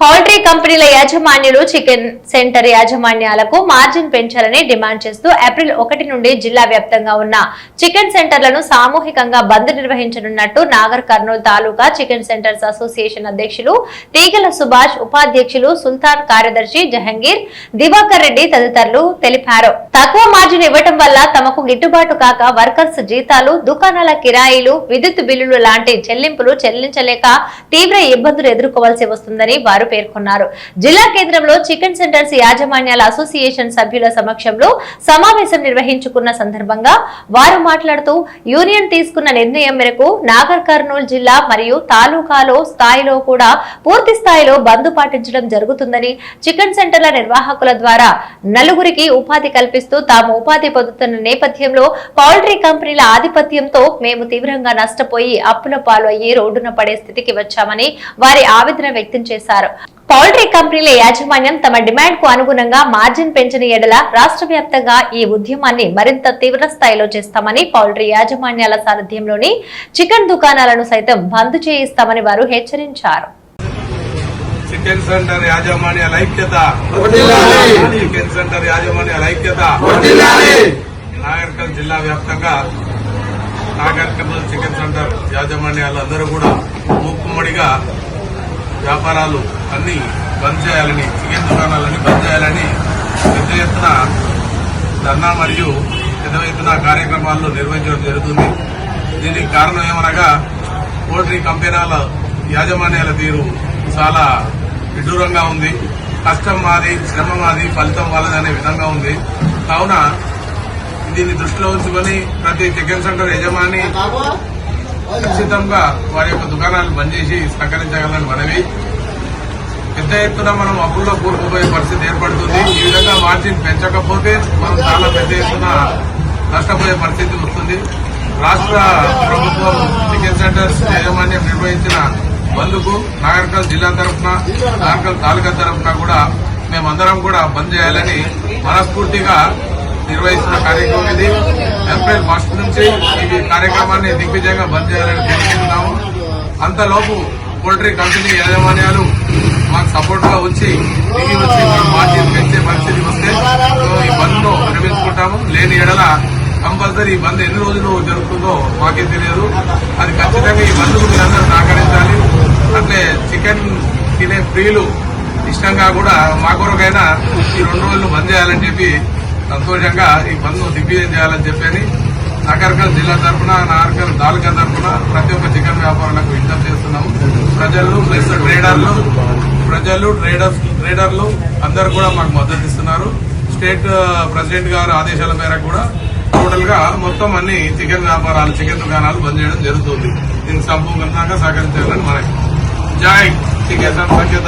Poultry కంపెనీల యాజమాన్యులు chicken centre యాజమాన్యాలకు margin పెంచాలని demand చేస్తూ ఏప్రిల్ 1 నుండి జిల్లా వ్యాప్తంగా ఉన్న చికెన్ సెంటర్లను సామూహికంగా బంద్ నిర్వహించనున్నట్టు నాగర్ కర్నూలు తాలూకా చికెన్ సెంటర్స్ అసోసియేషన్ అధ్యక్షులు తీగల సుభాష్, ఉపాధ్యక్షులు సుల్తాన్, కార్యదర్శి జహంగీర్, దివాకర్ రెడ్డి తదితరులు తెలిపారు. తక్కువ మార్జిన్ ఇవ్వటం వల్ల తమకు గిట్టుబాటు కాక వర్కర్స్ జీతాలు, దుకాణాల కిరాయిలు, విద్యుత్ బిల్లులు లాంటి చెల్లింపులు చెల్లించలేక తీవ్ర ఇబ్బందులు ఎదుర్కోవాల్సి వస్తుందని వారు పేర్కొన్నారు. జిల్లా కేంద్రంలో చికెన్ సెంటర్స్ యాజమాన్యాల అసోసియేషన్ సభ్యుల సమక్షంలో సమావేశం నిర్వహించుకున్న సందర్భంగా వారు మాట్లాడుతూ యూనియన్ తీసుకున్న నిర్ణయం మేరకు నాగర్ కర్నూలు జిల్లా మరియు తాలూకాలో స్థాయిలో కూడా పూర్తి స్థాయిలో బంద్ పాటించడం జరుగుతుందని, చికెన్ సెంటర్ల నిర్వాహకుల ద్వారా నలుగురికి ఉపాధి కల్పిస్తూ తాము ఉపాధి పొందుతున్న నేపథ్యంలో పౌల్ట్రీ కంపెనీల ఆధిపత్యంతో మేము తీవ్రంగా నష్టపోయి అప్పుల పాలు అయ్యి రోడ్డున పడే స్థితికి వచ్చామని వారి ఆవేదన వ్యక్తం చేశారు. పౌల్ట్రీ కంపెనీల యాజమాన్యం తమ డిమాండ్ కు అనుగుణంగా మార్జిన్ పెంచిన ఎడల రాష్ట్ర వ్యాప్తంగా ఈ ఉద్యమాన్ని మరింత తీవ్ర స్థాయిలో చేస్తామని, పౌల్ట్రీ యాజమాన్యాల సారథ్యంలోని చికెన్ దుకాణాలను సైతం బంద్ చేయిస్తామని వారు హెచ్చరించారు. చికెన్ సెంటర్ యాజమాన్యాల ఐక్యత, చికెన్ సెంటర్ యాజమాన్యాల ఐక్యత. నాగర్కర్నూలు జిల్లా వ్యాప్తంగా నాగర్కర్నూలు చికెన్ సెంటర్ యాజమాన్యాలు అందరూ కూడా మూకుమ్మడిగా వ్యాపారాలు అన్ని బంద్ చేయాలని, చికెన్ దుకాణాలన్నీ బంద్ చేయాలని పెద్ద ఎత్తున ధర్నా మరియు పెద్ద ఎత్తున కార్యక్రమాలు నిర్వహించడం జరుగుతుంది. దీనికి కారణం ఏమనగా పౌల్ట్రీ కంపెనీల యాజమాన్యాల తీరు చాలా విడ్డూరంగా ఉంది. కష్టం మాది, శ్రమ మాది, ఫలితం వాళ్ళది అనే విధంగా ఉంది. కావున దీన్ని దృష్టిలో ఉంచుకొని ప్రతి చికెన్ సెంటర్ యజమాని ఖచ్చితంగా వారి యొక్క దుకాణాలు బంద్ చేసి సహకరించగలని మనవి. పెద్ద ఎత్తున మనం అప్పుల్లో కూరుకుపోయే పరిస్థితి ఏర్పడుతుంది. ఈ విధంగా మార్జిన్ పెంచకపోతే మనం చాలా పెద్ద ఎత్తున నష్టపోయే పరిస్థితి వస్తుంది. రాష్ట్ర ప్రభుత్వం చికెన్ సెంటర్స్ యాజమాన్యం నిర్వహించిన బంద్కు నాగర్కర్నూలు జిల్లా తరఫున, నాగర్కర్నూలు తాలూకా తరఫున కూడా మేమందరం కూడా బంద్ చేయాలని మనస్ఫూర్తిగా నిర్వహిస్తున్న కార్యక్రమం ఇది. ఏప్రిల్ 1 నుంచి ఈ కార్యక్రమాన్ని దిగ్విజయంగా బంద్ చేయాలని కోరుకుంటున్నాము. అంతలోపు పౌల్ట్రీ కంపెనీ యాజమాన్యాలు మాకు సపోర్ట్ గా వచ్చి దిగి వచ్చి మార్జిన్ పెంచే పరిస్థితి వస్తే ఈ బంద్ ను విరమించుకుంటాము. లేని ఎడల కంపల్సరీ ఈ బంద్ ఎన్ని రోజులు జరుగుతుందో మాకే తెలియదు. అది ఖచ్చితంగా ఈ బంద్కు మీరందరూ సహకరించాలి. అట్లే చికెన్ తినే ప్రియులు ఇష్టంగా కూడా మా కొరకైనా ఈ 2 రోజులు బంద్ చేయాలని చెప్పి సంతోషంగా ఈ బంద్ను దిగ్విజయం చేయాలని చెప్పని నాగర్కర్నూలు జిల్లా తరఫున, నాగర్కర్నూలు తాలూకా తరఫున ప్రతి ఒక్క చికెన్ వ్యాపారులకు విజ్ఞప్తి చేస్తున్నాము. ప్రజలు ప్లస్ ట్రేడర్లు అందరూ కూడా మాకు మద్దతు ఇస్తున్నారు. స్టేట్ ప్రెసిడెంట్ గారి ఆదేశాల మేరకు కూడా టోటల్ గా మొత్తం అన్ని చికెన్ వ్యాపారాలు, చికెన్ దుకాణాలు బంద్ చేయడం జరుగుతుంది. దీనికి సంపూర్ణంగా సహకరించాలని మనకి జై చికెన్ సంఖ్యత.